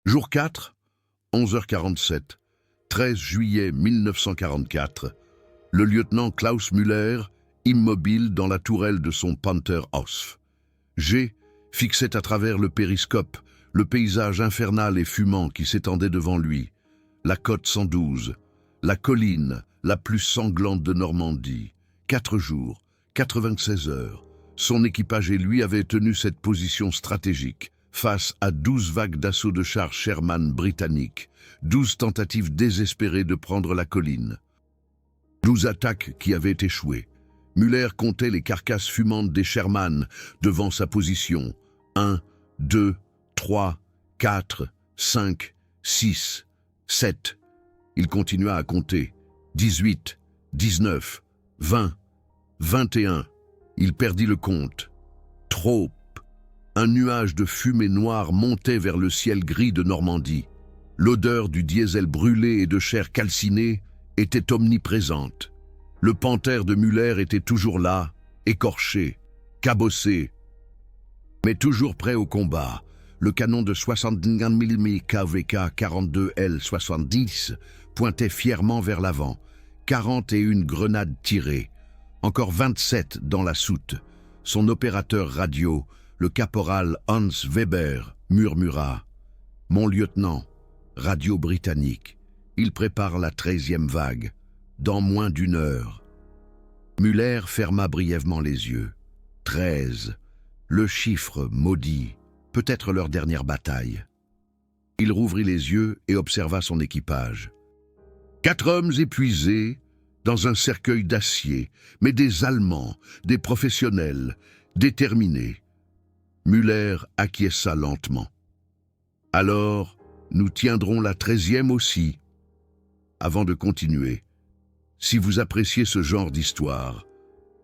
Jour 4, 11h47, 13 juillet 1944, le lieutenant Klaus Müller, immobile dans la tourelle de son Panther Ausf. G fixait à travers le périscope le paysage infernal et fumant qui s'étendait devant lui, la côte 112, la colline la plus sanglante de Normandie. 4 jours, 96 heures, son équipage et lui avaient tenu cette position stratégique, face à 12 vagues d'assaut de chars Sherman britanniques, 12 tentatives désespérées de prendre la colline. 12 attaques qui avaient échoué. Müller comptait les carcasses fumantes des Sherman devant sa position. 1, 2, 3, 4, 5, 6, 7. Il continua à compter. 18, 19, 20, 21. Il perdit le compte. Trop. Un nuage de fumée noire montait vers le ciel gris de Normandie. L'odeur du diesel brûlé et de chair calcinée était omniprésente. Le Panther de Müller était toujours là, écorché, cabossé, mais toujours prêt au combat. Le canon de 61 mm KVK 42L70 pointait fièrement vers l'avant. 41 grenades tirées, encore 27 dans la soute. Son opérateur radio, le caporal Hans Weber, murmura « Mon lieutenant, radio britannique, il prépare la 13e vague, dans moins d'1 heure. » Müller ferma brièvement les yeux. 13, le chiffre maudit, peut-être leur dernière bataille. Il rouvrit les yeux et observa son équipage. 4 hommes épuisés, dans un cercueil d'acier, mais des Allemands, des professionnels, déterminés. Müller acquiesça lentement. « Alors, nous tiendrons la 13e aussi. » Avant de continuer, si vous appréciez ce genre d'histoire,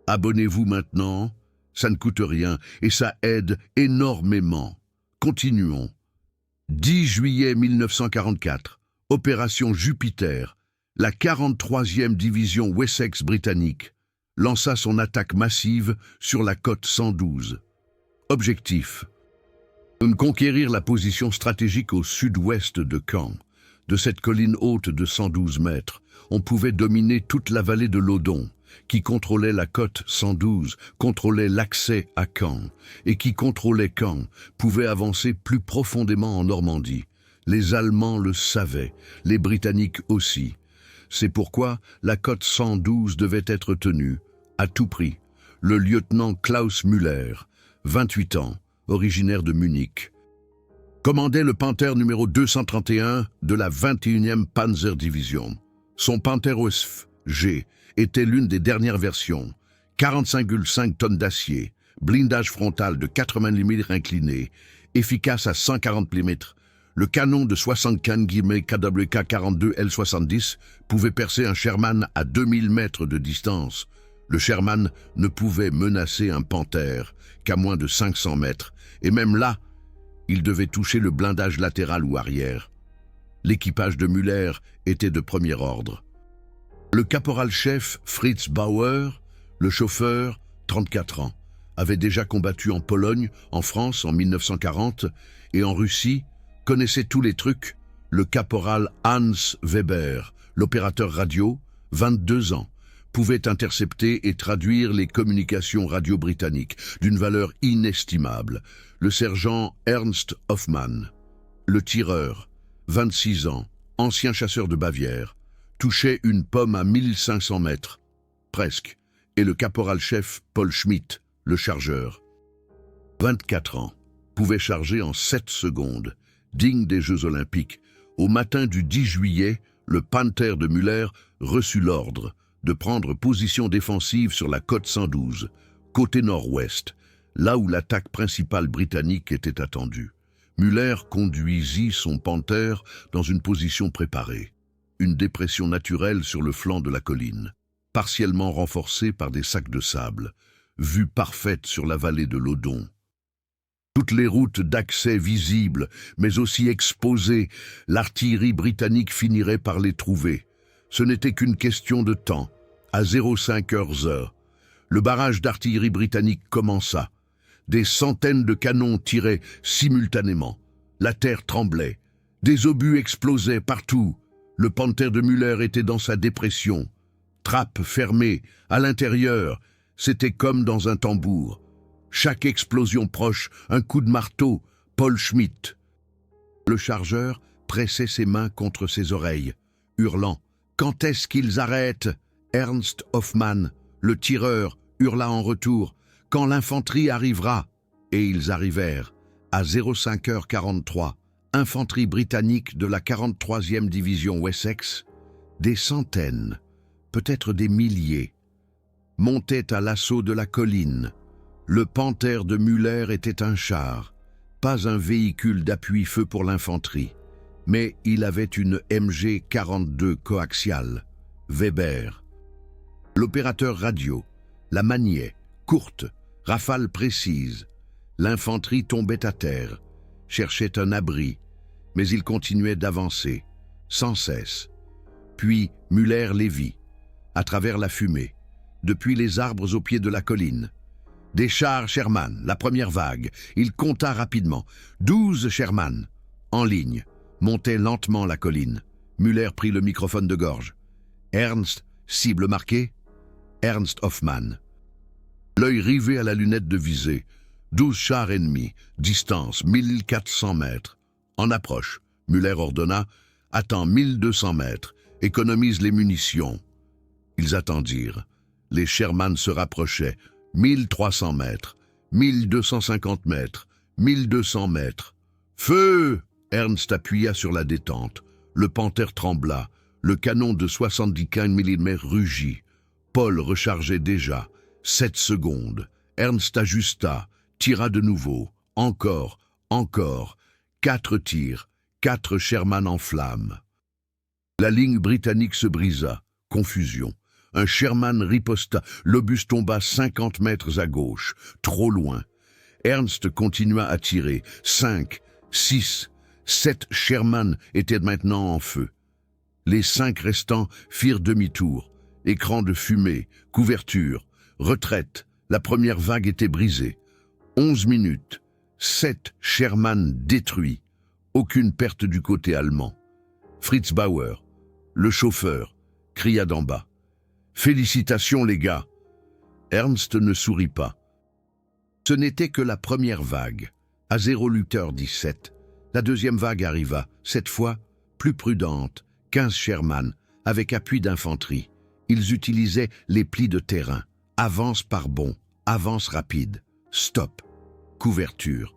abonnez-vous maintenant, ça ne coûte rien et ça aide énormément. Continuons. 10 juillet 1944, opération Jupiter, la 43e division Wessex britannique lança son attaque massive sur la côte 112. Objectif: conquérir la position stratégique au sud-ouest de Caen. De cette colline haute de 112 mètres, on pouvait dominer toute la vallée de l'Odon, qui contrôlait la côte 112, contrôlait l'accès à Caen, et qui contrôlait Caen, pouvait avancer plus profondément en Normandie. Les Allemands le savaient, les Britanniques aussi. C'est pourquoi la côte 112 devait être tenue, à tout prix. Le lieutenant Klaus Müller, 28 ans, originaire de Munich, commandait le Panther numéro 231 de la 21e Panzer Division. Son Panther Ausf G était l'une des dernières versions, 45,5 tonnes d'acier, blindage frontal de 80 mm incliné, efficace à 140 mm. Le canon de 75 mm KWK 42L70 pouvait percer un Sherman à 2000 mètres de distance. Le Sherman ne pouvait menacer un Panther qu'à moins de 500 mètres, et même là, il devait toucher le blindage latéral ou arrière. L'équipage de Müller était de premier ordre. Le caporal-chef Fritz Bauer, le chauffeur, 34 ans, avait déjà combattu en Pologne, en France en 1940 et en Russie, connaissait tous les trucs. Le caporal Hans Weber, l'opérateur radio, 22 ans, pouvait intercepter et traduire les communications radio britanniques d'une valeur inestimable. Le sergent Ernst Hoffmann, le tireur, 26 ans, ancien chasseur de Bavière, touchait une pomme à 1500 mètres, presque, et le caporal-chef Paul Schmidt, le chargeur, 24 ans, pouvait charger en 7 secondes, digne des Jeux Olympiques. Au matin du 10 juillet, le Panther de Müller reçut l'ordre de prendre position défensive sur la côte 112, côté nord-ouest, là où l'attaque principale britannique était attendue. Müller conduisit son Panther dans une position préparée, une dépression naturelle sur le flanc de la colline, partiellement renforcée par des sacs de sable, vue parfaite sur la vallée de l'Odon. Toutes les routes d'accès visibles, mais aussi exposées, l'artillerie britannique finirait par les trouver. Ce n'était qu'une question de temps. À 05h, le barrage d'artillerie britannique commença. Des centaines de canons tiraient simultanément. La terre tremblait. Des obus explosaient partout. Le Panther de Müller était dans sa dépression. Trappe fermée, à l'intérieur, c'était comme dans un tambour. Chaque explosion proche, un coup de marteau, Paul Schmidt. Le chargeur pressait ses mains contre ses oreilles, hurlant « Quand est-ce qu'ils arrêtent ?» Ernst Hoffmann, le tireur, hurla en retour « Quand l'infanterie arrivera ?» Et ils arrivèrent. À 05h43, infanterie britannique de la 43e division Wessex, des centaines, peut-être des milliers, montaient à l'assaut de la colline. Le Panther de Müller était un char, pas un véhicule d'appui-feu pour l'infanterie, mais il avait une MG-42 coaxiale, Weber. L'opérateur radio la maniait, courte, rafale précise. L'infanterie tombait à terre, cherchait un abri, mais il continuait d'avancer, sans cesse. Puis Müller les vit, à travers la fumée, depuis les arbres au pied de la colline. Des chars Sherman, la première vague, il compta rapidement. 12 Sherman, en ligne, montaient lentement la colline. Müller prit le microphone de gorge. Ernst, cible marquée. Ernst Hoffmann. L'œil rivé à la lunette de visée. 12 chars ennemis, distance 1400 mètres. En approche, Müller ordonna « Attends 1200 mètres, économise les munitions ». Ils attendirent. Les Sherman se rapprochaient. 1300 mètres, 1250 mètres, 1200 mètres. « Feu !» Ernst appuya sur la détente. Le Panther trembla. Le canon de 75 mm rugit. Paul rechargeait déjà. 7 secondes. Ernst ajusta, tira de nouveau. Encore, encore. 4 tirs. 4 Sherman en flammes. La ligne britannique se brisa. Confusion. Un Sherman riposta. L'obus tomba 50 mètres à gauche. Trop loin. Ernst continua à tirer. 5, 6, 7 Sherman étaient maintenant en feu. Les 5 restants firent demi-tour. Écran de fumée, couverture, retraite. La première vague était brisée. 11 minutes. 7 Sherman détruits. Aucune perte du côté allemand. Fritz Bauer, le chauffeur, cria d'en bas. « Félicitations les gars !» Ernst ne sourit pas. Ce n'était que la première vague. À 0h17, la deuxième vague arriva, cette fois plus prudente, 15 Sherman, avec appui d'infanterie. Ils utilisaient les plis de terrain. Avance par bond, avance rapide, stop, couverture,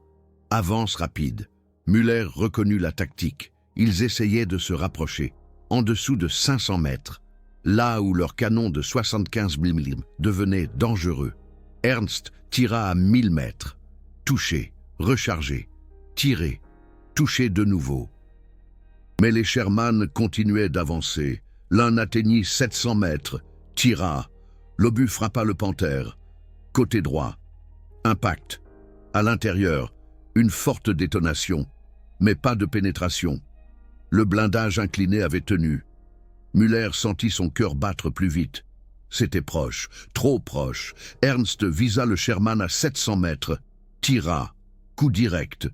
avance rapide. Müller reconnut la tactique. Ils essayaient de se rapprocher, en dessous de 500 mètres, là où leur canon de 75 mm devenait dangereux. Ernst tira à 1000 mètres. Touché, rechargé, tiré, touché de nouveau. Mais les Sherman continuaient d'avancer. L'un atteignit 700 mètres, tira. L'obus frappa le Panther. Côté droit. Impact. À l'intérieur, une forte détonation, mais pas de pénétration. Le blindage incliné avait tenu. Müller sentit son cœur battre plus vite. C'était proche, trop proche. Ernst visa le Sherman à 700 mètres. Tira. Coup direct.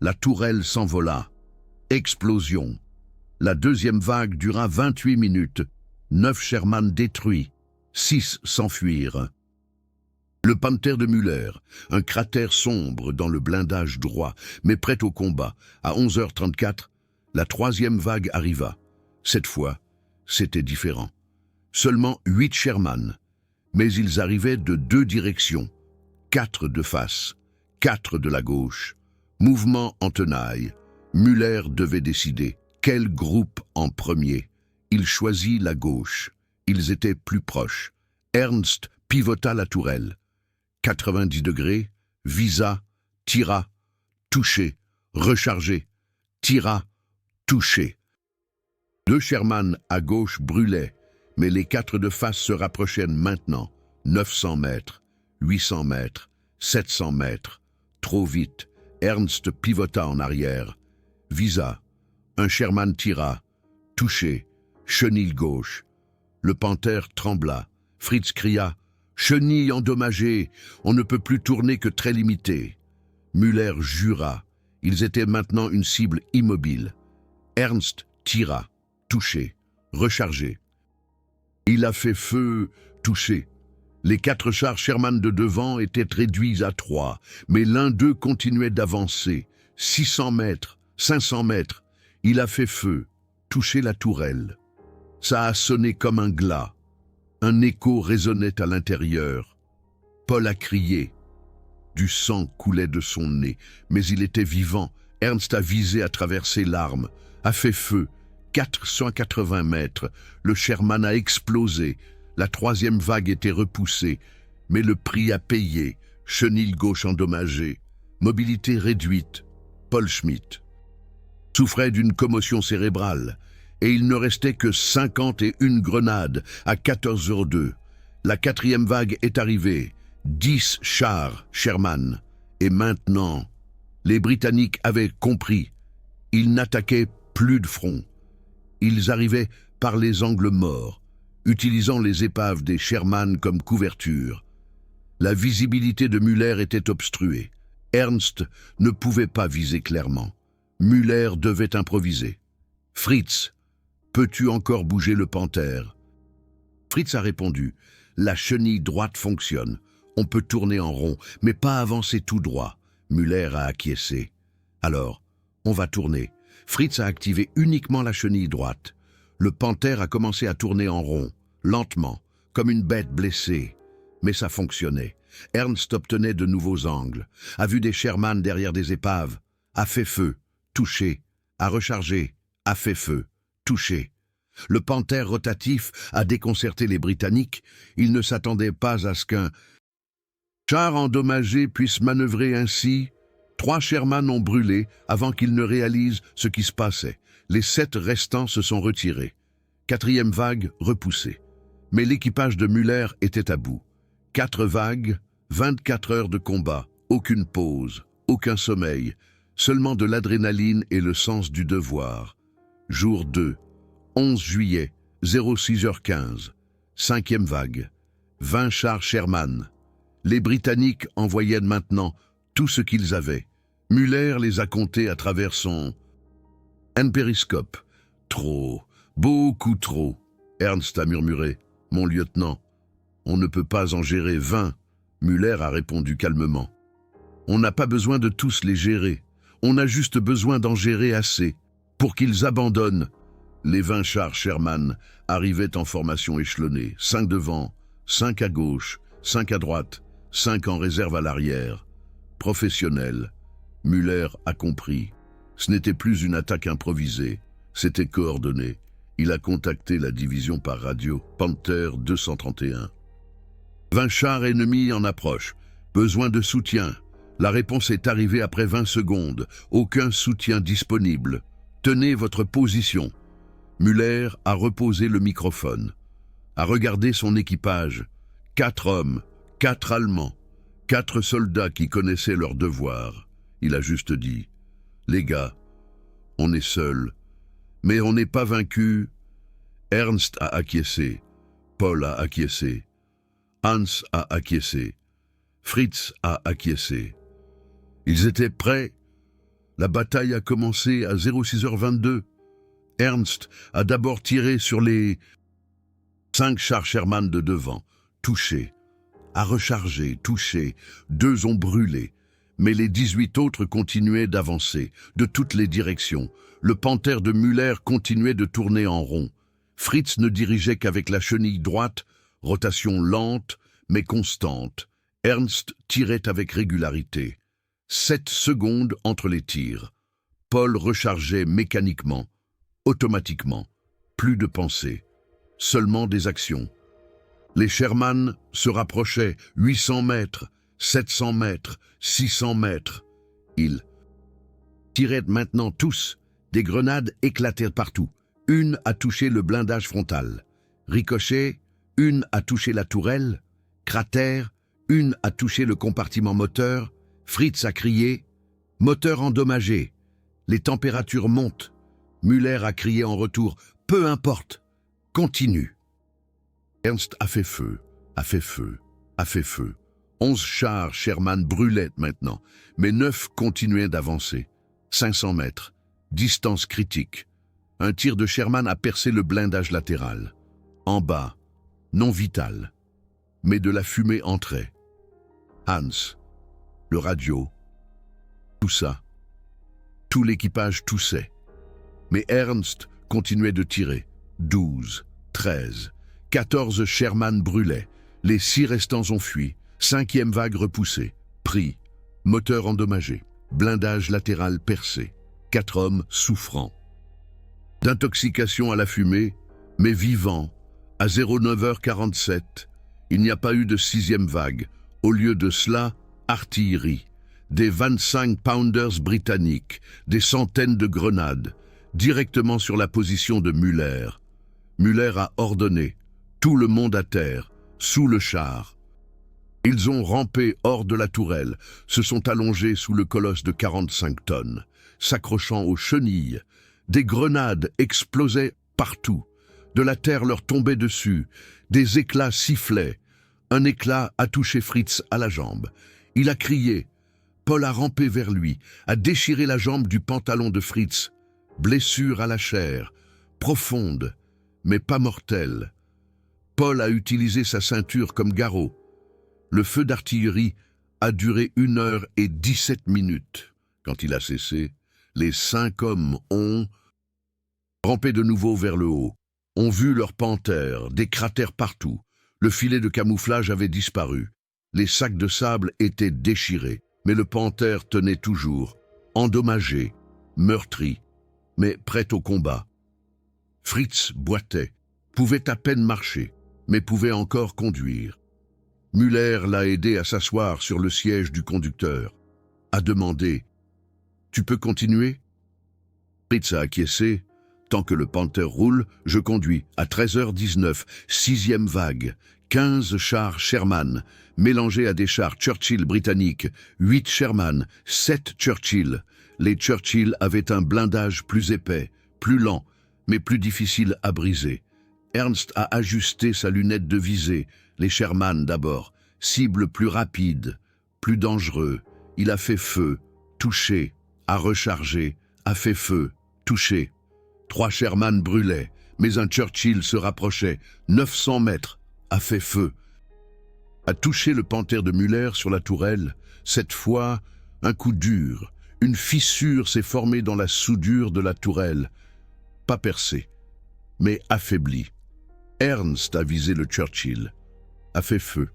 La tourelle s'envola. Explosion. La deuxième vague dura 28 minutes. 9 Sherman détruits. 6 s'enfuirent. Le Panther de Müller, un cratère sombre dans le blindage droit, mais prêt au combat. À 11h34, la troisième vague arriva. Cette fois, c'était différent. Seulement 8 Sherman, mais ils arrivaient de 2 directions. 4 de face, 4 de la gauche. Mouvement en tenaille. Müller devait décider. Quel groupe en premier? Il choisit la gauche. Ils étaient plus proches. Ernst pivota la tourelle. 90 degrés, visa, tira, touché, rechargé, tira, touché. 2 Sherman à gauche brûlaient, mais les 4 de face se rapprochaient maintenant. 900 mètres, 800 mètres, 700 mètres. Trop vite, Ernst pivota en arrière. Visa, un Sherman tira, touché, chenille gauche. Le Panther trembla. Fritz cria « Chenille endommagée, on ne peut plus tourner que très limité. » Müller jura. Ils étaient maintenant une cible immobile. Ernst tira, touché, rechargé. Il a fait feu, touché. Les 4 chars Sherman de devant étaient réduits à 3, mais l'un d'eux continuait d'avancer. 600 mètres, 500 mètres. Il a fait feu, touché la tourelle. Ça a sonné comme un glas. Un écho résonnait à l'intérieur. Paul a crié. Du sang coulait de son nez, mais il était vivant. Ernst a visé à travers ses larmes, a fait feu. 480 mètres. Le Sherman a explosé. La 3e vague était repoussée, mais le prix à payer, chenille gauche endommagée, mobilité réduite. Paul Schmitt souffrait d'une commotion cérébrale, et il ne restait que 51 grenades à 14h02. La 4e vague est arrivée, 10 chars Sherman, et maintenant, les Britanniques avaient compris. Ils n'attaquaient plus de front. Ils arrivaient par les angles morts, utilisant les épaves des Sherman comme couverture. La visibilité de Müller était obstruée. Ernst ne pouvait pas viser clairement. Müller devait improviser. « Fritz, peux-tu encore bouger le panthère ?» Fritz a répondu « La chenille droite fonctionne. On peut tourner en rond, mais pas avancer tout droit. » Müller a acquiescé. « Alors, on va tourner. » Fritz a activé uniquement la chenille droite. Le panthère a commencé à tourner en rond, lentement, comme une bête blessée. Mais ça fonctionnait. Ernst obtenait de nouveaux angles, a vu des Sherman derrière des épaves, a fait feu, touché, a rechargé, a fait feu, touché. Le panthère rotatif a déconcerté les Britanniques. Ils ne s'attendaient pas à ce qu'un char endommagé puisse manœuvrer ainsi. 3 Sherman ont brûlé avant qu'ils ne réalisent ce qui se passait. Les 7 restants se sont retirés. 4e vague repoussée. Mais l'équipage de Müller était à bout. 4 vagues, 24 heures de combat, aucune pause, aucun sommeil, seulement de l'adrénaline et le sens du devoir. Jour 2, 11 juillet, 06h15, 5e vague, 20 chars Sherman. Les Britanniques envoyaient maintenant tout ce qu'ils avaient. Müller les a comptés à travers son périscope. Trop, beaucoup trop. Ernst a murmuré. Mon lieutenant, on ne peut pas en gérer 20. Müller a répondu calmement. On n'a pas besoin de tous les gérer. On a juste besoin d'en gérer assez pour qu'ils abandonnent. Les 20 chars Sherman arrivaient en formation échelonnée. 5 devant, 5 à gauche, 5 à droite, 5 en réserve à l'arrière. Professionnel. Müller a compris. Ce n'était plus une attaque improvisée, c'était coordonné. Il a contacté la division par radio, Panther 231. 20 chars ennemis en approche. Besoin de soutien. La réponse est arrivée après 20 secondes. Aucun soutien disponible. Tenez votre position. Müller a reposé le microphone. A regardé son équipage. 4 hommes, 4 Allemands, 4 soldats qui connaissaient leur devoir. Il a juste dit « Les gars, on est seuls, mais on n'est pas vaincus. » Ernst a acquiescé, Paul a acquiescé, Hans a acquiescé, Fritz a acquiescé. Ils étaient prêts. La bataille a commencé à 06h22. Ernst a d'abord tiré sur les 5 chars Sherman de devant, touchés, a rechargé, touché, 2 ont brûlé. Mais les 18 autres continuaient d'avancer, de toutes les directions. Le panthère de Müller continuait de tourner en rond. Fritz ne dirigeait qu'avec la chenille droite, rotation lente, mais constante. Ernst tirait avec régularité. 7 secondes entre les tirs. Paul rechargeait mécaniquement, automatiquement. Plus de pensée, seulement des actions. Les Sherman se rapprochaient, 800 mètres, 700 mètres, 600 mètres. Ils tiraient maintenant tous. Des grenades éclatèrent partout. Une a touché le blindage frontal. Ricochet, une a touché la tourelle. Cratère, une a touché le compartiment moteur. Fritz a crié « Moteur endommagé !» Les températures montent. Müller a crié en retour « Peu importe, continue !» Ernst a fait feu, a fait feu, a fait feu. 11 chars Sherman brûlaient maintenant, mais 9 continuaient d'avancer. 500 mètres, distance critique. Un tir de Sherman a percé le blindage latéral. En bas, non vital, mais de la fumée entrait. Hans, le radio, tout ça. Tout l'équipage toussait. Mais Ernst continuait de tirer. 12, 13, 14 Sherman brûlaient. Les 6 restants ont fui. 5e vague repoussée. Pris. Moteur endommagé. Blindage latéral percé. 4 hommes souffrants. D'intoxication à la fumée, mais vivants. À 09h47, il n'y a pas eu de 6e vague. Au lieu de cela, artillerie. Des 25 Pounders britanniques, des centaines de grenades, directement sur la position de Müller. Müller a ordonné, tout le monde à terre, sous le char. Ils ont rampé hors de la tourelle, se sont allongés sous le colosse de 45 tonnes, s'accrochant aux chenilles. Des grenades explosaient partout, de la terre leur tombait dessus, des éclats sifflaient. Un éclat a touché Fritz à la jambe. Il a crié. Paul a rampé vers lui, a déchiré la jambe du pantalon de Fritz. Blessure à la chair, profonde, mais pas mortelle. Paul a utilisé sa ceinture comme garrot. Le feu d'artillerie a duré 1h17. Quand il a cessé, les 5 hommes ont rampé de nouveau vers le haut, ont vu leur panthère, des cratères partout. Le filet de camouflage avait disparu. Les sacs de sable étaient déchirés. Mais le panthère tenait toujours, endommagé, meurtri, mais prêt au combat. Fritz boitait, pouvait à peine marcher, mais pouvait encore conduire. Müller l'a aidé à s'asseoir sur le siège du conducteur, a demandé « Tu peux continuer ?» Fritz a acquiescé. « Tant que le panthère roule, je conduis. À 13h19, 6e vague. 15 chars Sherman, mélangés à des chars Churchill britanniques, 8 Sherman, 7 Churchill. Les Churchill avaient un blindage plus épais, plus lent, mais plus difficile à briser. Ernst a ajusté sa lunette de visée, les Sherman d'abord, cible plus rapide, plus dangereux. Il a fait feu, touché, a rechargé, a fait feu, touché. 3 Sherman brûlaient, mais un Churchill se rapprochait, 900 mètres, a fait feu. A touché le panthère de Müller sur la tourelle. Cette fois, un coup dur. Une fissure s'est formée dans la soudure de la tourelle. Pas percée, mais affaiblie. Ernst a visé le Churchill, a fait feu,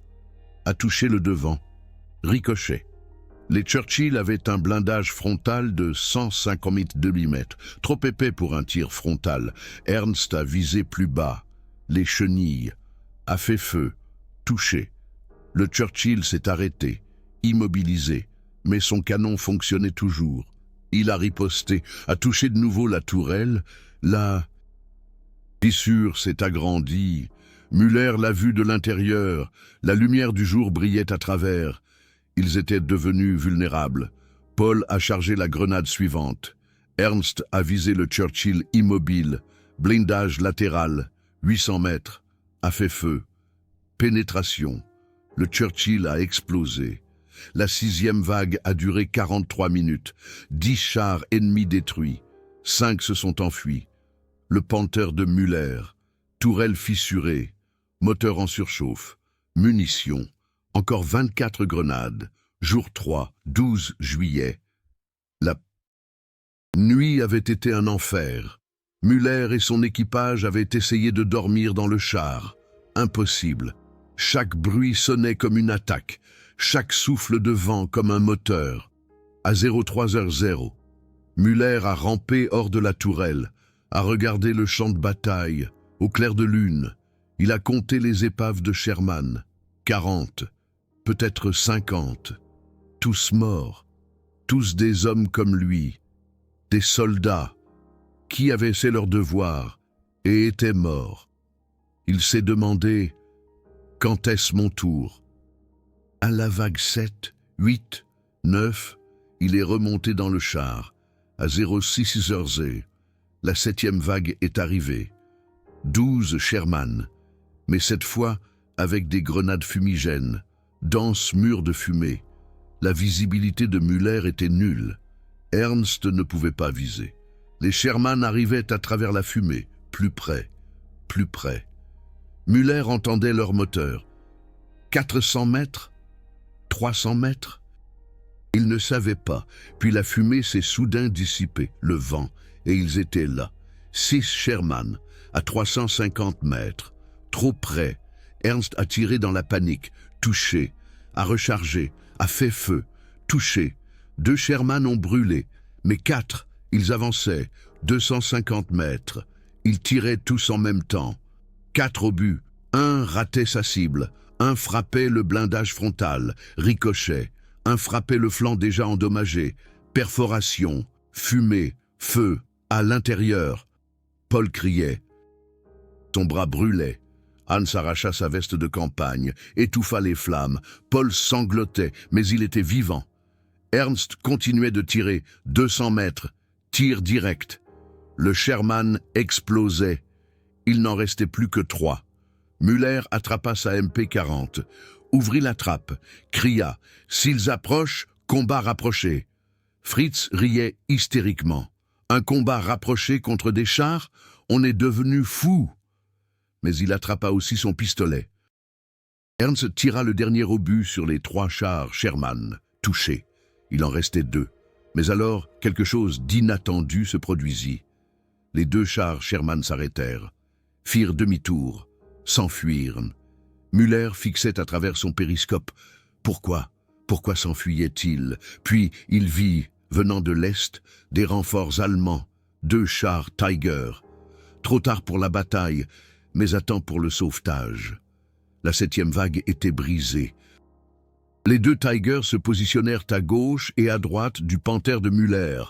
a touché le devant, ricochet. Les Churchill avaient un blindage frontal de 150 mm, trop épais pour un tir frontal. Ernst a visé plus bas, les chenilles, a fait feu, touché. Le Churchill s'est arrêté, immobilisé, mais son canon fonctionnait toujours. Il a riposté, a touché de nouveau la tourelle. La fissure s'est agrandie. Müller l'a vu de l'intérieur. La lumière du jour brillait à travers. Ils étaient devenus vulnérables. Paul a chargé la grenade suivante. Ernst a visé le Churchill immobile. Blindage latéral, 800 mètres, a fait feu. Pénétration. Le Churchill a explosé. La 6e vague a duré 43 minutes. 10 chars ennemis détruits. 5 se sont enfuis. Le panthère de Müller. Tourelle fissurée. Moteur en surchauffe. Munitions. Encore 24 grenades. Jour 3, 12 juillet. La nuit avait été un enfer. Müller et son équipage avaient essayé de dormir dans le char. Impossible. Chaque bruit sonnait comme une attaque. Chaque souffle de vent comme un moteur. À 03h00, Müller a rampé hors de la tourelle, a regardé le champ de bataille, au clair de lune. Il a compté les épaves de Sherman. 40, peut-être 50. Tous morts, tous des hommes comme lui, des soldats, qui avaient fait leur devoir et étaient morts. Il s'est demandé, quand est-ce mon tour? À la vague 7, 8, 9, il est remonté dans le char. À 06h, la 7e vague est arrivée. 12 Sherman, mais cette fois avec des grenades fumigènes, denses murs de fumée. La visibilité de Müller était nulle. Ernst ne pouvait pas viser. Les Sherman arrivaient à travers la fumée, plus près, plus près. Müller entendait leur moteur. 400 mètres 300 mètres. Il ne savait pas, puis la fumée s'est soudain dissipée, le vent, et ils étaient là. 6 Sherman, à 350 mètres. Trop près. Ernst a tiré dans la panique, touché, a rechargé, a fait feu, touché. 2 Sherman ont brûlé, mais 4, ils avançaient, 250 mètres. Ils tiraient tous en même temps. 4 obus. 1 ratait sa cible, 1 frappait le blindage frontal, ricochet. 1 frappait le flanc déjà endommagé, perforation, fumée, feu, à l'intérieur. Paul criait. Son bras brûlait. Hans arracha sa veste de campagne, étouffa les flammes. Paul sanglotait, mais il était vivant. Ernst continuait de tirer, 200 mètres, tir direct. Le Sherman explosait. Il n'en restait plus que 3. Müller attrapa sa MP40, ouvrit la trappe, cria « S'ils approchent, combat rapproché ». Fritz riait hystériquement. Un combat rapproché contre des chars? On est devenu fou. Mais il attrapa aussi son pistolet. Ernst tira le dernier obus sur les 3 chars Sherman, touchés. Il en restait 2. Mais alors, quelque chose d'inattendu se produisit. Les 2 chars Sherman s'arrêtèrent, firent demi-tour, s'enfuirent. Müller fixait à travers son périscope. Pourquoi s'enfuyait-il? Puis il vit, venant de l'Est, des renforts allemands, 2 chars Tiger. Trop tard pour la bataille, mais à temps pour le sauvetage. La 7e vague était brisée. Les 2 Tigers se positionnèrent à gauche et à droite du Panther de Müller.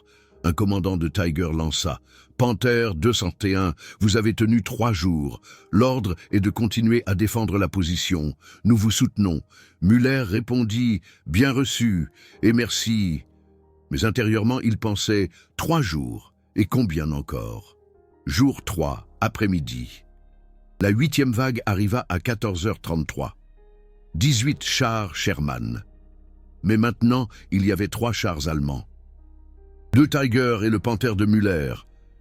Un commandant de Tiger lança « Panther 201, vous avez tenu 3 jours. L'ordre est de continuer à défendre la position. Nous vous soutenons. » Müller répondit « Bien reçu et merci. » Mais intérieurement, il pensait « 3 jours. Et combien encore ?» Jour 3, après-midi. La 8e vague arriva à 14h33. 18 chars Sherman. Mais maintenant, il y avait 3 chars allemands. 2 Tiger et le Panther de Müller.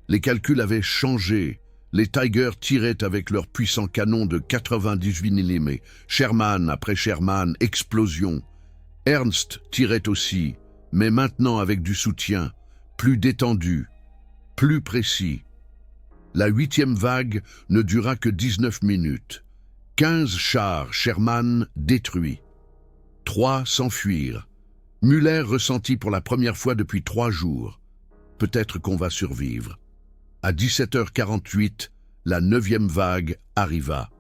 Les calculs avaient changé. Les Tigers tiraient avec leurs puissants canons de 98 mm. Sherman après Sherman, explosion. Ernst tirait aussi, mais maintenant avec du soutien, plus détendu, plus précis. La 8e vague ne dura que 19 minutes. 15 chars Sherman détruits. 3 s'enfuirent. Müller ressentit pour la première fois depuis 3 jours. Peut-être qu'on va survivre. À 17h48, la 9e vague arriva.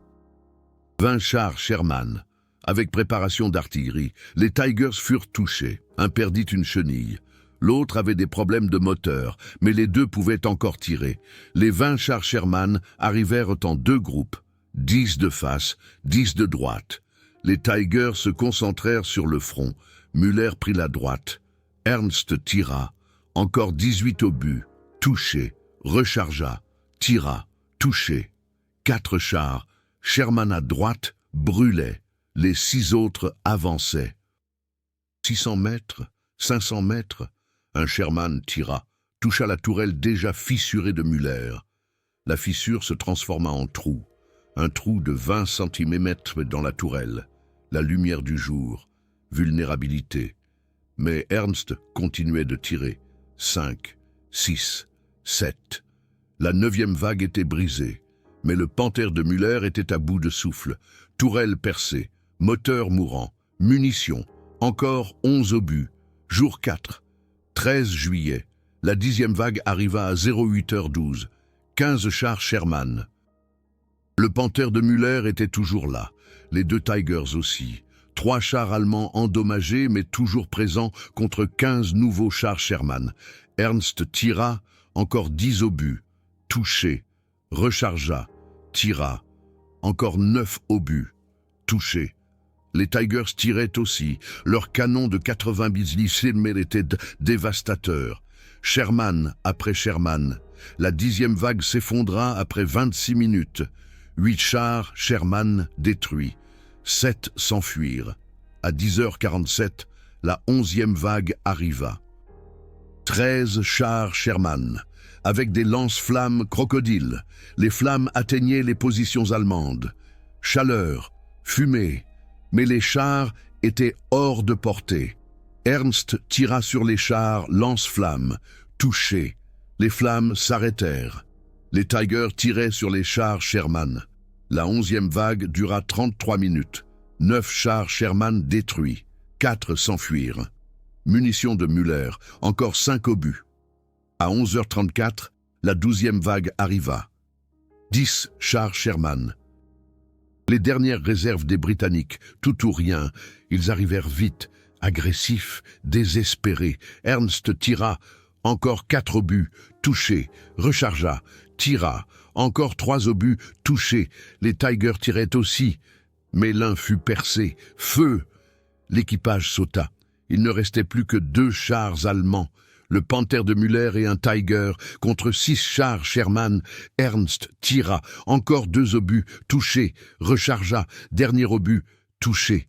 20 chars Sherman. Avec préparation d'artillerie, les Tigers furent touchés. Un perdit une chenille. L'autre avait des problèmes de moteur, mais les 2 pouvaient encore tirer. Les 20 chars Sherman arrivèrent en 2 groupes. 10 de face, 10 de droite. Les Tigers se concentrèrent sur le front. Müller prit la droite. Ernst tira. Encore 18 obus. Touché. Rechargea. Tira. Touché. 4 chars. Sherman à droite brûlaient. Les 6 autres avançaient. 600 mètres, 500 mètres. Un Sherman tira. Toucha la tourelle déjà fissurée de Müller. La fissure se transforma en trou. Un trou de 20 cm dans la tourelle. La lumière du jour. Vulnérabilité. Mais Ernst continuait de tirer. 5, 6, 7. La 9e vague était brisée. Mais le Panther de Müller était à bout de souffle. Tourelle percée. Moteur mourant. Munitions. Encore 11 obus. Jour 4. 13 juillet. La 10e vague arriva à 08h12. 15 chars Sherman. Le Panther de Müller était toujours là, les 2 Tigers aussi. 3 chars allemands endommagés mais toujours présents contre 15 nouveaux chars Sherman. Ernst tira, encore 10 obus, touché, rechargea, tira, encore 9 obus, touché. Les Tigers tiraient aussi, leurs canons de 80 mm étaient dévastateurs. Sherman après Sherman. La 10e vague s'effondra après 26 minutes. 8 chars Sherman détruits. 7 s'enfuirent. À 10h47, la 11e vague arriva. 13 chars Sherman. avec des lance-flammes crocodiles. Les flammes atteignaient les positions allemandes. Chaleur, fumée, mais les chars étaient hors de portée. Ernst tira sur les chars lance-flammes. Touché, les flammes s'arrêtèrent. Les Tigers tiraient sur les chars Sherman. La 11e vague dura 33 minutes. 9 chars Sherman détruits. 4 s'enfuirent. Munitions de Müller, encore 5 obus. À 11h34, la 12e vague arriva. 10 chars Sherman. Les dernières réserves des Britanniques, tout ou rien, ils arrivèrent vite, agressifs, désespérés. Ernst tira, encore 4 obus, touché, rechargea, tira, encore 3 obus, touché. Les Tigers tiraient aussi, mais l'un fut percé. Feu! L'équipage sauta. Il ne restait plus que 2 chars allemands. Le Panther de Müller et un Tiger contre 6 chars Sherman. Ernst tira, encore 2 obus, touché, rechargea, dernier obus, touché.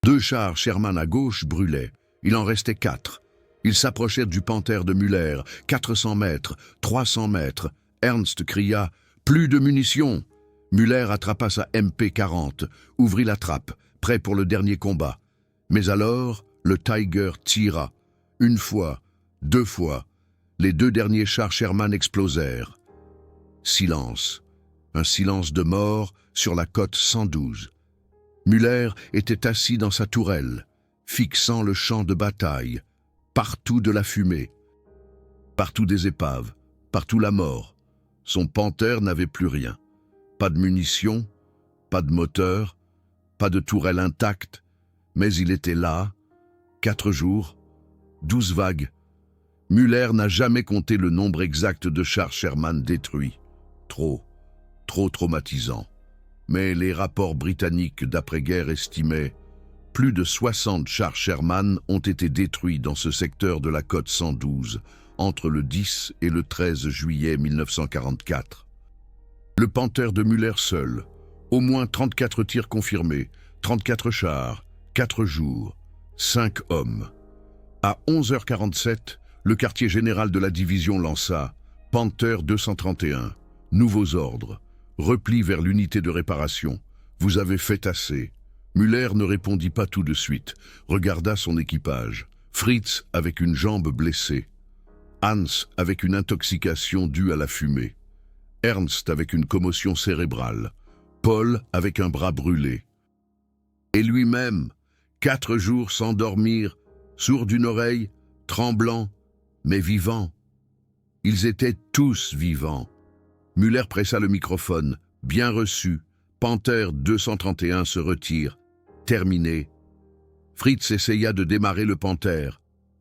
2 chars Sherman à gauche brûlaient. Il en restait 4. Ils s'approchèrent du Panther de Müller, 400 mètres, 300 mètres. Ernst cria « Plus de munitions !» Müller attrapa sa MP-40, ouvrit la trappe, prêt pour le dernier combat. Mais alors, le Tiger tira. 1 fois, 2 fois. Les 2 derniers chars Sherman explosèrent. Silence. Un silence de mort sur la côte 112. Müller était assis dans sa tourelle, fixant le champ de bataille. Partout de la fumée. Partout des épaves. Partout la mort. Son Panther n'avait plus rien. Pas de munitions, pas de moteur, pas de tourelle intacte, mais il était là, 4 jours, 12 vagues. Müller n'a jamais compté le nombre exact de chars Sherman détruits. Trop traumatisant. Mais les rapports britanniques d'après-guerre estimaient plus de 60 chars Sherman ont été détruits dans ce secteur de la côte 112 entre le 10 et le 13 juillet 1944. Le Panther de Müller seul, au moins 34 tirs confirmés, 34 chars, 4 jours, 5 hommes. À 11h47, le quartier général de la division lança « Panther 231, nouveaux ordres, repli vers l'unité de réparation, vous avez fait assez ». Müller ne répondit pas tout de suite, regarda son équipage. Fritz avec une jambe blessée, Hans avec une intoxication due à la fumée, Ernst avec une commotion cérébrale, Paul avec un bras brûlé. Et lui-même, 4 jours sans dormir, sourd d'une oreille, tremblant, mais vivant. Ils étaient tous vivants. Müller pressa le microphone, bien reçu. Panther 231 se retire. Terminé. Fritz essaya de démarrer le Panther.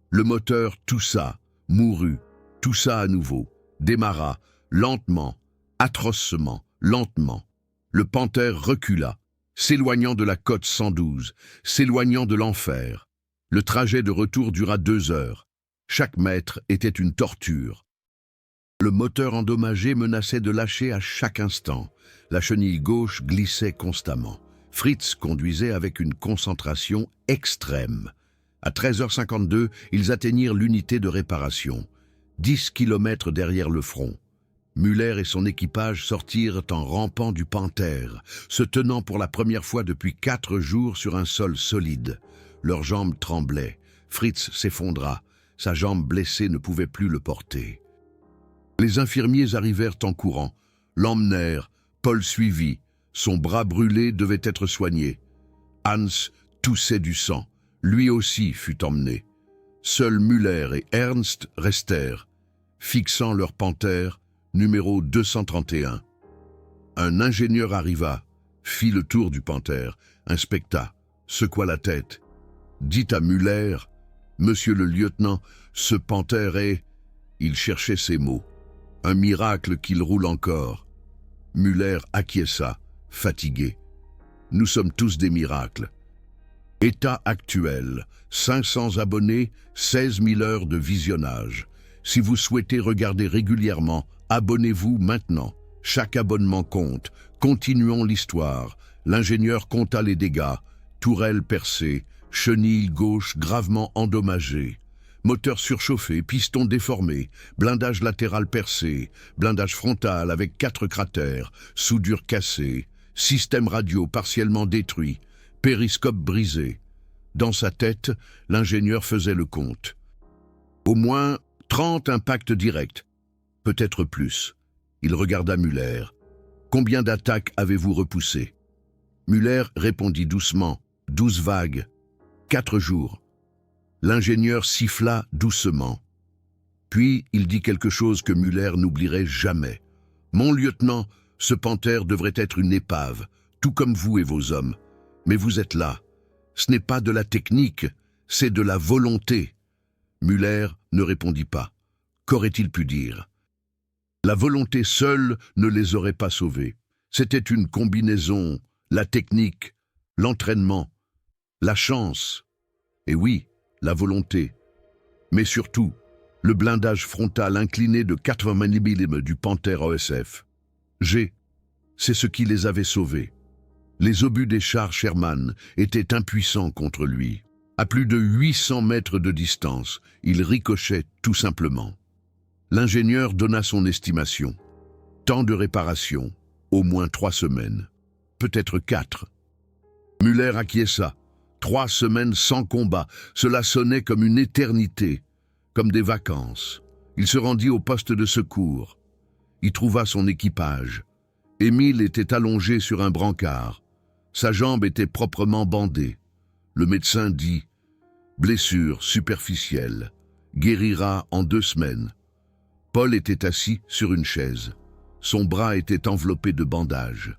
Le moteur toussa, mourut, toussa à nouveau, démarra, lentement, atrocement, lentement. Le Panther recula, s'éloignant de la côte 112, s'éloignant de l'enfer. Le trajet de retour dura 2 heures. Chaque mètre était une torture. Le moteur endommagé menaçait de lâcher à chaque instant. La chenille gauche glissait constamment. Fritz conduisait avec une concentration extrême. À 13h52, ils atteignirent l'unité de réparation, 10 kilomètres derrière le front. Müller et son équipage sortirent en rampant du Panther, se tenant pour la première fois depuis 4 jours sur un sol solide. Leurs jambes tremblaient. Fritz s'effondra. Sa jambe blessée ne pouvait plus le porter. Les infirmiers arrivèrent en courant, l'emmenèrent, Paul suivit. Son bras brûlé devait être soigné. Hans toussait du sang. Lui aussi fut emmené. Seuls Müller et Ernst restèrent, fixant leur Panther, numéro 231. Un ingénieur arriva, fit le tour du Panther, inspecta, secoua la tête. Dit à Müller, « Monsieur le lieutenant, ce Panther est... » Il cherchait ses mots. « Un miracle qu'il roule encore. » Müller acquiesça, fatigué. « Nous sommes tous des miracles. » État actuel, 500 abonnés, 16 000 heures de visionnage. Si vous souhaitez regarder régulièrement, abonnez-vous maintenant. Chaque abonnement compte. Continuons l'histoire. L'ingénieur compta les dégâts. Tourelle percée, chenille gauche gravement endommagée. Moteur surchauffé, piston déformé, blindage latéral percé, blindage frontal avec 4 cratères, soudure cassée, système radio partiellement détruit, périscope brisé. Dans sa tête, l'ingénieur faisait le compte. Au moins 30 impacts directs, peut-être plus. Il regarda Müller. « Combien d'attaques avez-vous repoussées ?» Müller répondit doucement. « 12 vagues. 4 jours. » L'ingénieur siffla doucement. Puis il dit quelque chose que Müller n'oublierait jamais. « Mon lieutenant, ce panthère devrait être une épave, tout comme vous et vos hommes. Mais vous êtes là. Ce n'est pas de la technique, c'est de la volonté. » Müller ne répondit pas. Qu'aurait-il pu dire? La volonté seule ne les aurait pas sauvés. C'était une combinaison, la technique, l'entraînement, la chance, et oui, la volonté. Mais surtout, le blindage frontal incliné de 80 mm du Panther OSF. C'est ce qui les avait sauvés. Les obus des chars Sherman étaient impuissants contre lui. À plus de 800 mètres de distance, il ricochait tout simplement. L'ingénieur donna son estimation. Temps de réparation, au moins 3 semaines. Peut-être 4. Müller acquiesça. 3 semaines sans combat, cela sonnait comme une éternité, comme des vacances. Il se rendit au poste de secours. Il trouva son équipage. Émile était allongé sur un brancard. Sa jambe était proprement bandée. Le médecin dit « Blessure superficielle, guérira en 2 semaines ». Paul était assis sur une chaise. Son bras était enveloppé de bandages.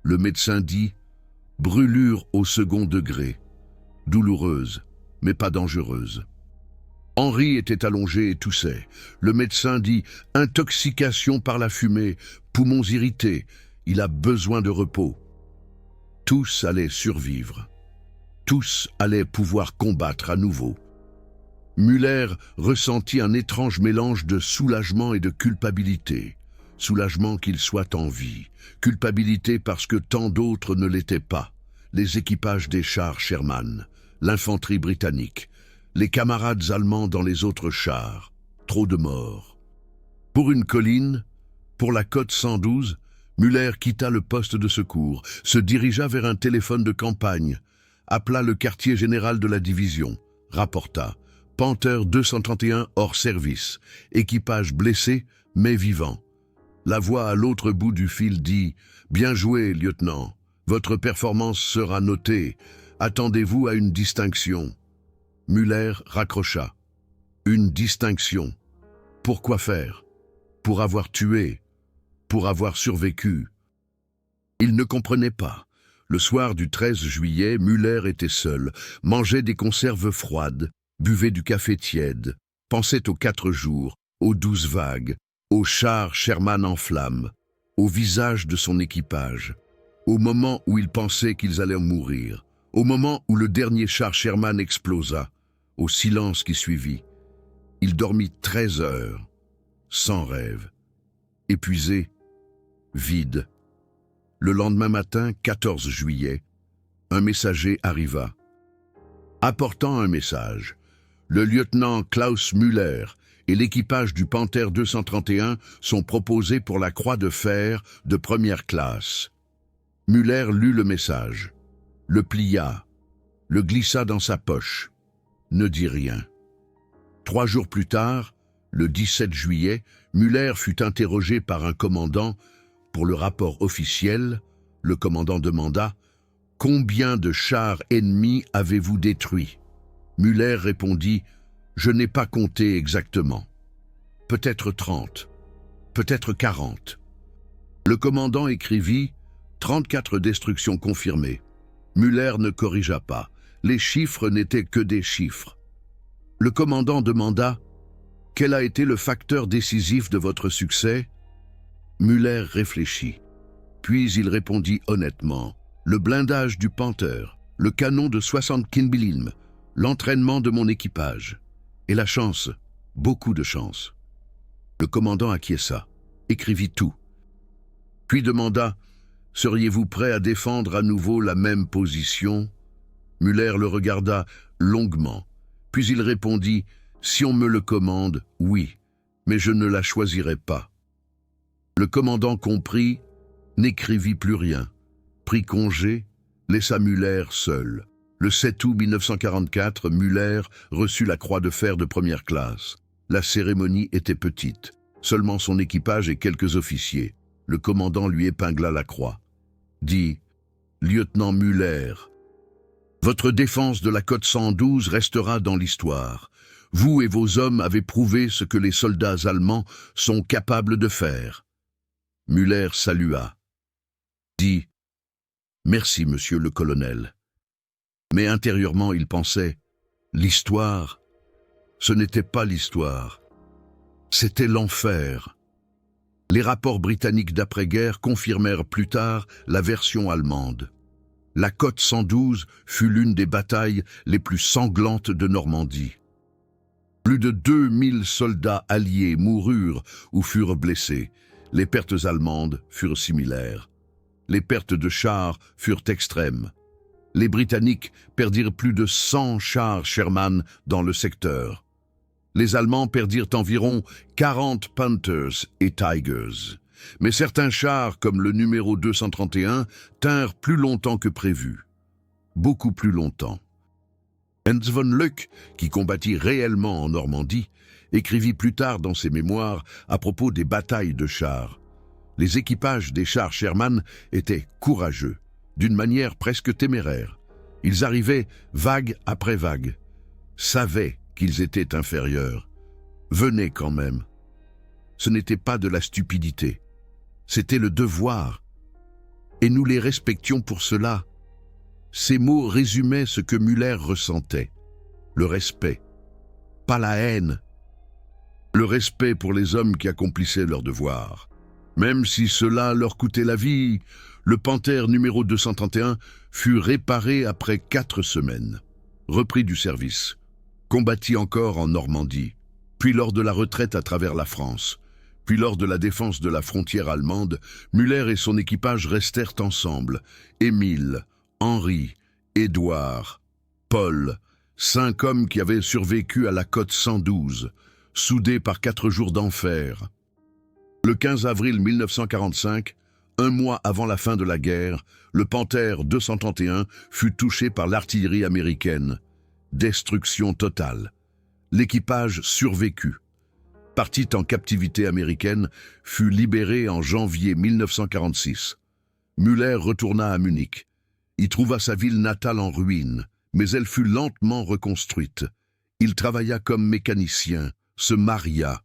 Le médecin dit « Brûlure au 2e degré, douloureuse, mais pas dangereuse ». Henri était allongé et toussait. Le médecin dit « Intoxication par la fumée, poumons irrités, il a besoin de repos ». Tous allaient survivre. Tous allaient pouvoir combattre à nouveau. Müller ressentit un étrange mélange de soulagement et de culpabilité. Soulagement qu'il soit en vie, culpabilité parce que tant d'autres ne l'étaient pas. Les équipages des chars Sherman, l'infanterie britannique, les camarades allemands dans les autres chars, trop de morts. Pour une colline, pour la côte 112, Müller quitta le poste de secours, se dirigea vers un téléphone de campagne, appela le quartier général de la division, rapporta « Panther 231 hors service, équipage blessé mais vivant ». La voix à l'autre bout du fil dit « Bien joué, lieutenant, votre performance sera notée, attendez-vous à une distinction ». Müller raccrocha. Une distinction. Pourquoi faire? Pour avoir tué, pour avoir survécu. Il ne comprenait pas. Le soir du 13 juillet, Müller était seul, mangeait des conserves froides, buvait du café tiède, pensait aux 4 jours, aux 12 vagues, aux chars Sherman en flammes, au visage de son équipage, au moment où il pensait qu'ils allaient mourir, au moment où le dernier char Sherman explosa, au silence qui suivit. Il dormit 13 heures, sans rêve, épuisé, vide. Le lendemain matin, 14 juillet, un messager arriva. Apportant un message, le lieutenant Klaus Müller et l'équipage du Panther 231 sont proposés pour la croix de fer de première classe. Müller lut le message, le plia, le glissa dans sa poche, ne dit rien. 3 jours plus tard, le 17 juillet, Müller fut interrogé par un commandant. Pour le rapport officiel, le commandant demanda « Combien de chars ennemis avez-vous détruits ?» Müller répondit « Je n'ai pas compté exactement. Peut-être 30, peut-être 40. » Le commandant écrivit « 34 destructions confirmées. » Müller ne corrigea pas. Les chiffres n'étaient que des chiffres. Le commandant demanda « Quel a été le facteur décisif de votre succès ?» Müller réfléchit. Puis il répondit honnêtement « Le blindage du Panther, le canon de 60 Kinbilm, l'entraînement de mon équipage. Et la chance, beaucoup de chance. » Le commandant acquiesça, écrivit tout. Puis demanda « Seriez-vous prêt à défendre à nouveau la même position ?» Müller le regarda longuement. Puis il répondit « Si on me le commande, oui, mais je ne la choisirai pas. Le commandant comprit, n'écrivit plus rien, prit congé, laissa Müller seul. Le 7 août 1944, Müller reçut la croix de fer de première classe. La cérémonie était petite, seulement son équipage et quelques officiers. Le commandant lui épingla la croix. Dit « Lieutenant Müller, votre défense de la côte 112 restera dans l'histoire. Vous et vos hommes avez prouvé ce que les soldats allemands sont capables de faire. » Müller salua. Dit « Merci, monsieur le colonel. » Mais intérieurement, il pensait « L'histoire, ce n'était pas l'histoire. C'était l'enfer. » Les rapports britanniques d'après-guerre confirmèrent plus tard la version allemande. La côte 112 fut l'une des batailles les plus sanglantes de Normandie. Plus de 2000 soldats alliés moururent ou furent blessés. Les pertes allemandes furent similaires. Les pertes de chars furent extrêmes. Les Britanniques perdirent plus de 100 chars Sherman dans le secteur. Les Allemands perdirent environ 40 Panthers et Tigers. Mais certains chars, comme le numéro 231, tinrent plus longtemps que prévu. Beaucoup plus longtemps. Ernst von Luck, qui combattit réellement en Normandie, écrivit plus tard dans ses mémoires à propos des batailles de chars. Les équipages des chars Sherman étaient courageux, d'une manière presque téméraire. Ils arrivaient vague après vague, savaient qu'ils étaient inférieurs, venaient quand même. Ce n'était pas de la stupidité, c'était le devoir. Et nous les respections pour cela. Ces mots résumaient ce que Müller ressentait. Le respect, pas la haine. Le respect pour les hommes qui accomplissaient leur devoir. Même si cela leur coûtait la vie, le Panther numéro 231 fut réparé après 4 semaines. Repris du service, combattit encore en Normandie, puis lors de la retraite à travers la France, puis lors de la défense de la frontière allemande, Müller et son équipage restèrent ensemble. Émile, Henri, Édouard, Paul, 5 hommes qui avaient survécu à la côte 112, soudés par 4 jours d'enfer. Le 15 avril 1945, un mois avant la fin de la guerre, le Panther 231 fut touché par l'artillerie américaine. Destruction totale. L'équipage survécut. Partit en captivité américaine, fut libéré en janvier 1946. Müller retourna à Munich. Il trouva sa ville natale en ruine, mais elle fut lentement reconstruite. Il travailla comme mécanicien, se maria,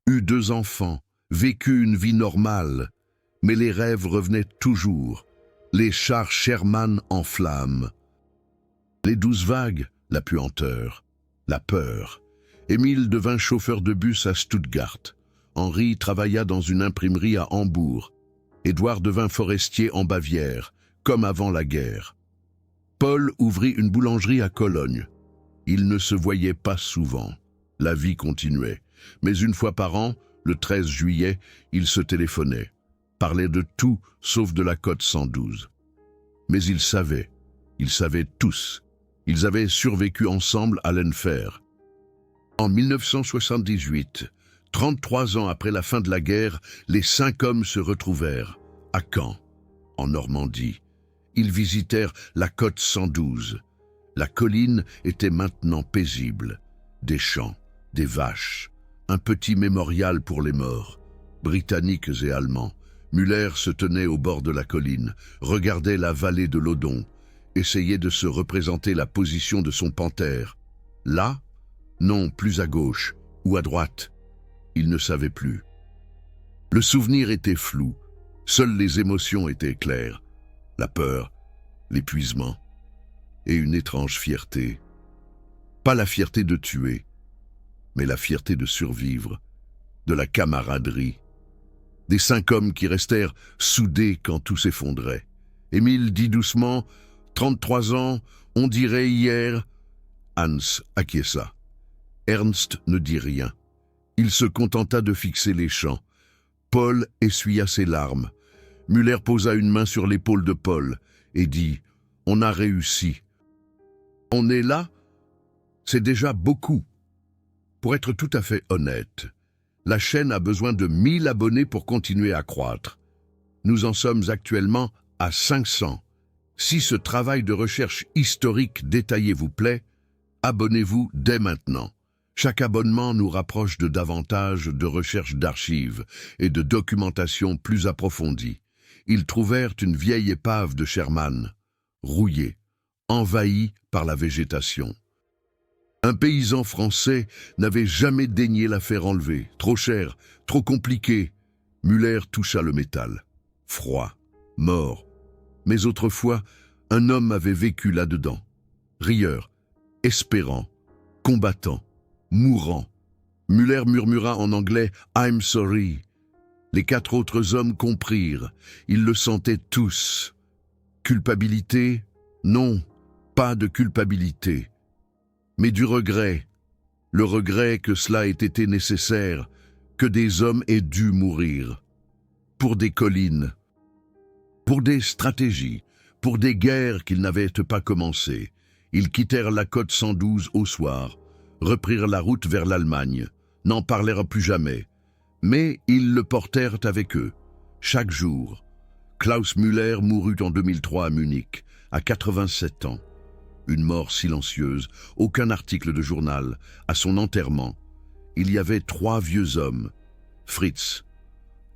eut 2 enfants, vécut une vie normale. Mais les rêves revenaient toujours. Les chars Sherman en flammes. Les 12 vagues, la puanteur, la peur. Émile devint chauffeur de bus à Stuttgart. Henri travailla dans une imprimerie à Hambourg. Édouard devint forestier en Bavière, comme avant la guerre. Paul ouvrit une boulangerie à Cologne. Ils ne se voyaient pas souvent. La vie continuait. Mais une fois par an, le 13 juillet, ils se téléphonaient. Parlaient de tout sauf de la côte 112. Mais ils savaient tous. Ils avaient survécu ensemble à l'enfer. En 1978, 33 ans après la fin de la guerre, les 5 hommes se retrouvèrent, à Caen, en Normandie. Ils visitèrent la côte 112. La colline était maintenant paisible. Des champs, des vaches, un petit mémorial pour les morts, britanniques et allemands. Müller se tenait au bord de la colline, regardait la vallée de l'Odon, essayait de se représenter la position de son panthère. Là? Non, plus à gauche ou à droite. Il ne savait plus. Le souvenir était flou, seules les émotions étaient claires. La peur, l'épuisement et une étrange fierté. Pas la fierté de tuer, mais la fierté de survivre, de la camaraderie. Des 5 hommes qui restèrent soudés quand tout s'effondrait. Émile dit doucement, 33 ans, on dirait hier. Hans acquiesça. Ernst ne dit rien. Il se contenta de fixer les champs. Paul essuya ses larmes. Müller posa une main sur l'épaule de Paul et dit « On a réussi. On est là, c'est déjà beaucoup. » Pour être tout à fait honnête, la chaîne a besoin de 1000 abonnés pour continuer à croître. Nous en sommes actuellement à 500. Si ce travail de recherche historique détaillé vous plaît, abonnez-vous dès maintenant. Chaque abonnement nous rapproche de davantage de recherches d'archives et de documentation plus approfondies. Ils trouvèrent une vieille épave de Sherman, rouillée, envahie par la végétation. Un paysan français n'avait jamais daigné la faire enlever. Trop cher, trop compliqué. Muller toucha le métal. Froid, mort. Mais autrefois, un homme avait vécu là-dedans. Rieur, espérant, combattant, mourant. Muller murmura en anglais « I'm sorry ». Les 4 autres hommes comprirent. Ils le sentaient tous. Culpabilité? Non, pas de culpabilité. Mais du regret. Le regret que cela ait été nécessaire, que des hommes aient dû mourir. Pour des collines, pour des stratégies, pour des guerres qu'ils n'avaient pas commencées. Ils quittèrent la côte 112 au soir, reprirent la route vers l'Allemagne, n'en parlèrent plus jamais. Mais ils le portèrent avec eux, chaque jour. Klaus Müller mourut en 2003 à Munich, à 87 ans. Une mort silencieuse, aucun article de journal. À son enterrement, il y avait 3 vieux hommes. Fritz,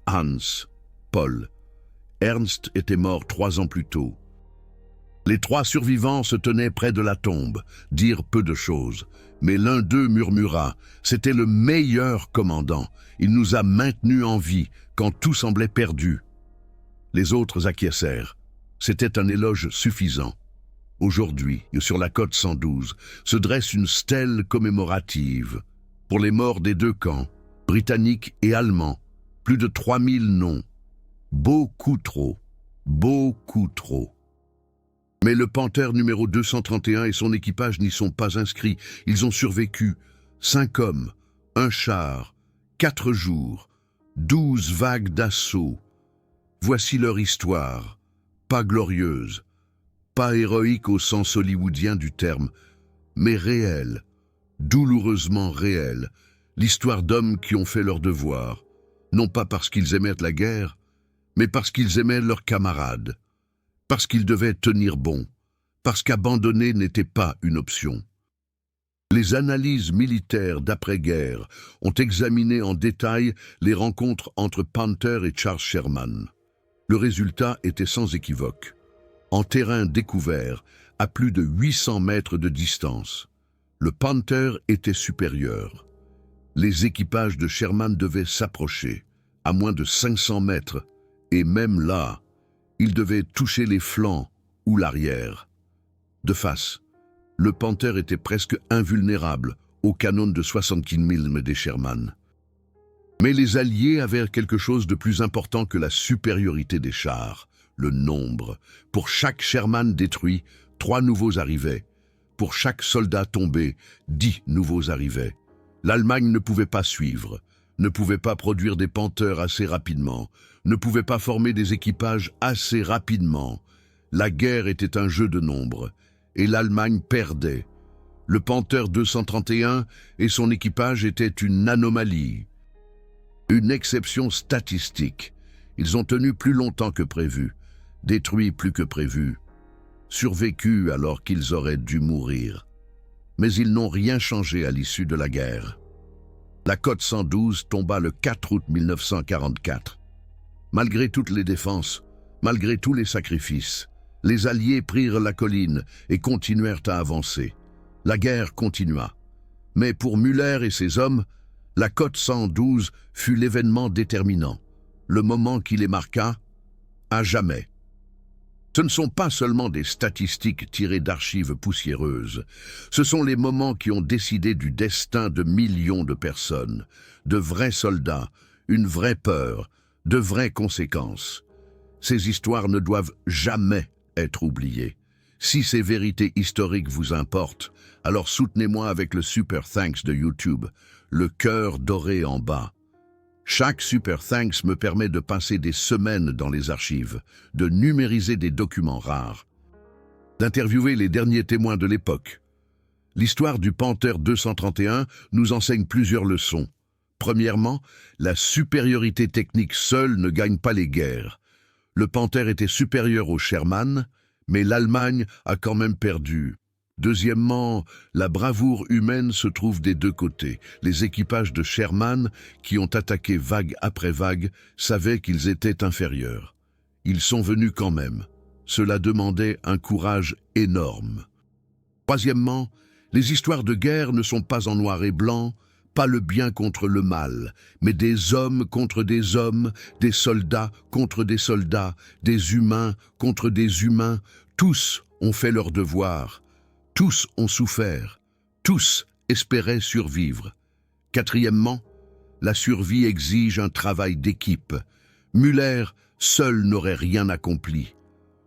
Hans, Paul. Ernst était mort 3 ans plus tôt. Les 3 survivants se tenaient près de la tombe, dirent peu de choses. Mais l'un d'eux murmura « C'était le meilleur commandant. Il nous a maintenus en vie quand tout semblait perdu. » Les autres acquiescèrent. C'était un éloge suffisant. Aujourd'hui, sur la côte 112, se dresse une stèle commémorative pour les morts des 2 camps, britanniques et allemands. Plus de 3000 noms. Beaucoup trop. Beaucoup trop. Mais le Panther numéro 231 et son équipage n'y sont pas inscrits. Ils ont survécu. 5 hommes, 1 char, 4 jours, 12 vagues d'assaut. Voici leur histoire. Pas glorieuse, pas héroïque au sens hollywoodien du terme, mais réelle, douloureusement réelle. L'histoire d'hommes qui ont fait leur devoir, non pas parce qu'ils aimaient la guerre, mais parce qu'ils aimaient leurs camarades. Parce qu'ils devaient tenir bon, parce qu'abandonner n'était pas une option. Les analyses militaires d'après-guerre ont examiné en détail les rencontres entre Panther et Charles Sherman. Le résultat était sans équivoque. En terrain découvert, à plus de 800 mètres de distance, le Panther était supérieur. Les équipages de Sherman devaient s'approcher, à moins de 500 mètres, et même là, ils devaient toucher les flancs ou l'arrière. De face, le Panther était presque invulnérable aux canons de 75 mm des Sherman. Mais les Alliés avaient quelque chose de plus important que la supériorité des chars, le nombre. Pour chaque Sherman détruit, 3 nouveaux arrivaient. Pour chaque soldat tombé, 10 nouveaux arrivaient. L'Allemagne ne pouvait pas suivre, ne pouvait pas produire des Panthers assez rapidement, ne pouvait pas former des équipages assez rapidement. La guerre était un jeu de nombres, et l'Allemagne perdait. Le Panther 231 et son équipage étaient une anomalie, une exception statistique. Ils ont tenu plus longtemps que prévu, détruits plus que prévu, survécus alors qu'ils auraient dû mourir. Mais ils n'ont rien changé à l'issue de la guerre. La côte 112 tomba le 4 août 1944. Malgré toutes les défenses, malgré tous les sacrifices, les Alliés prirent la colline et continuèrent à avancer. La guerre continua. Mais pour Müller et ses hommes, la côte 112 fut l'événement déterminant, le moment qui les marqua à jamais. Ce ne sont pas seulement des statistiques tirées d'archives poussiéreuses, ce sont les moments qui ont décidé du destin de millions de personnes, de vrais soldats, une vraie peur, de vraies conséquences. Ces histoires ne doivent jamais être oubliées. Si ces vérités historiques vous importent, alors soutenez-moi avec le Super Thanks de YouTube, le cœur doré en bas. Chaque Super Thanks me permet de passer des semaines dans les archives, de numériser des documents rares, d'interviewer les derniers témoins de l'époque. L'histoire du Panther 231 nous enseigne plusieurs leçons. Premièrement, la supériorité technique seule ne gagne pas les guerres. Le Panther était supérieur au Sherman, mais l'Allemagne a quand même perdu. Deuxièmement, la bravoure humaine se trouve des deux côtés. Les équipages de Sherman, qui ont attaqué vague après vague, savaient qu'ils étaient inférieurs. Ils sont venus quand même. Cela demandait un courage énorme. Troisièmement, les histoires de guerre ne sont pas en noir et blanc, pas le bien contre le mal, mais des hommes contre des hommes, des soldats contre des soldats, des humains contre des humains. Tous ont fait leur devoir, tous ont souffert, tous espéraient survivre. Quatrièmement, la survie exige un travail d'équipe. Müller seul n'aurait rien accompli.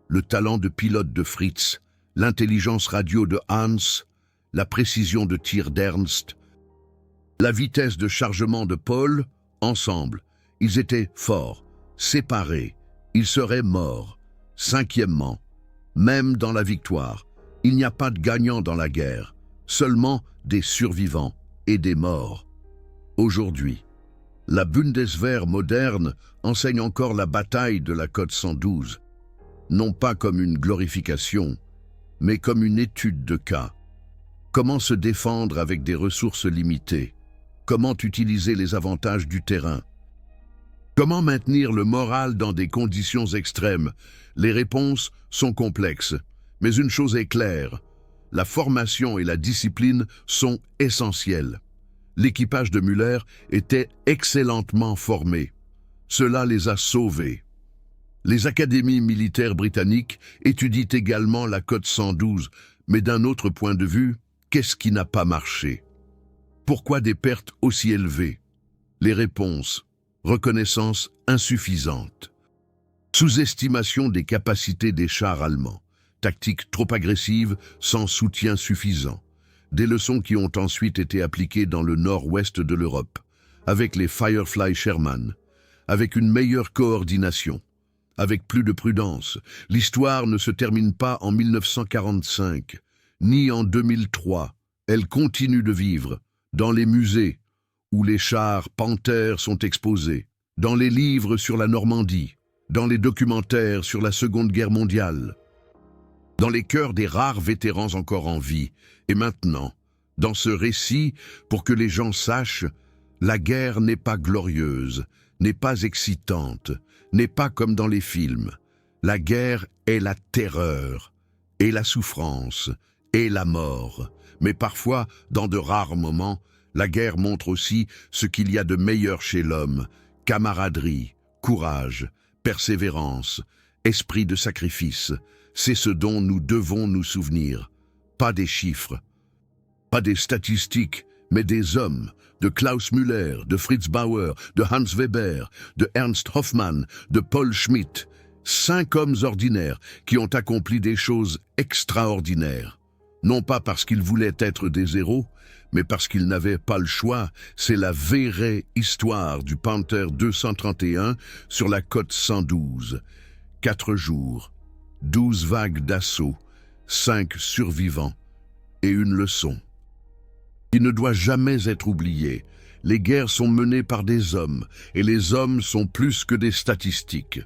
Le talent de pilote de Fritz, l'intelligence radio de Hans, la précision de tir d'Ernst, la vitesse de chargement de Paul, ensemble, ils étaient forts, séparés, ils seraient morts. Cinquièmement, même dans la victoire, il n'y a pas de gagnants dans la guerre, seulement des survivants et des morts. Aujourd'hui, la Bundeswehr moderne enseigne encore la bataille de la Côte 112, non pas comme une glorification, mais comme une étude de cas. Comment se défendre avec des ressources limitées? Comment utiliser les avantages du terrain? Comment maintenir le moral dans des conditions extrêmes? Les réponses sont complexes, mais une chose est claire, la formation et la discipline sont essentielles. L'équipage de Müller était excellemment formé. Cela les a sauvés. Les académies militaires britanniques étudient également la Côte 112, mais d'un autre point de vue, qu'est-ce qui n'a pas marché? Pourquoi des pertes aussi élevées? Les réponses: reconnaissance insuffisante, sous-estimation des capacités des chars allemands, tactique trop agressive sans soutien suffisant, des leçons qui ont ensuite été appliquées dans le nord-ouest de l'Europe, avec les Firefly Sherman, avec une meilleure coordination, avec plus de prudence. L'histoire ne se termine pas en 1945, ni en 2003. Elle continue de vivre dans les musées où les chars Panther sont exposés, dans les livres sur la Normandie, dans les documentaires sur la Seconde Guerre mondiale, dans les cœurs des rares vétérans encore en vie. Et maintenant, dans ce récit, pour que les gens sachent, la guerre n'est pas glorieuse, n'est pas excitante, n'est pas comme dans les films. La guerre est la terreur, et la souffrance, et la mort. Mais parfois, dans de rares moments, la guerre montre aussi ce qu'il y a de meilleur chez l'homme: camaraderie, courage, persévérance, esprit de sacrifice. C'est ce dont nous devons nous souvenir. Pas des chiffres, pas des statistiques, mais des hommes, de Klaus Müller, de Fritz Bauer, de Hans Weber, de Ernst Hoffmann, de Paul Schmidt. 5 hommes ordinaires qui ont accompli des choses extraordinaires. Non pas parce qu'ils voulaient être des héros, mais parce qu'ils n'avaient pas le choix. C'est la vraie histoire du Panther 231 sur la Côte 112. 4 jours, 12 vagues d'assaut, 5 survivants et une leçon qui ne doit jamais être oubliée. Les guerres sont menées par des hommes, et les hommes sont plus que des statistiques.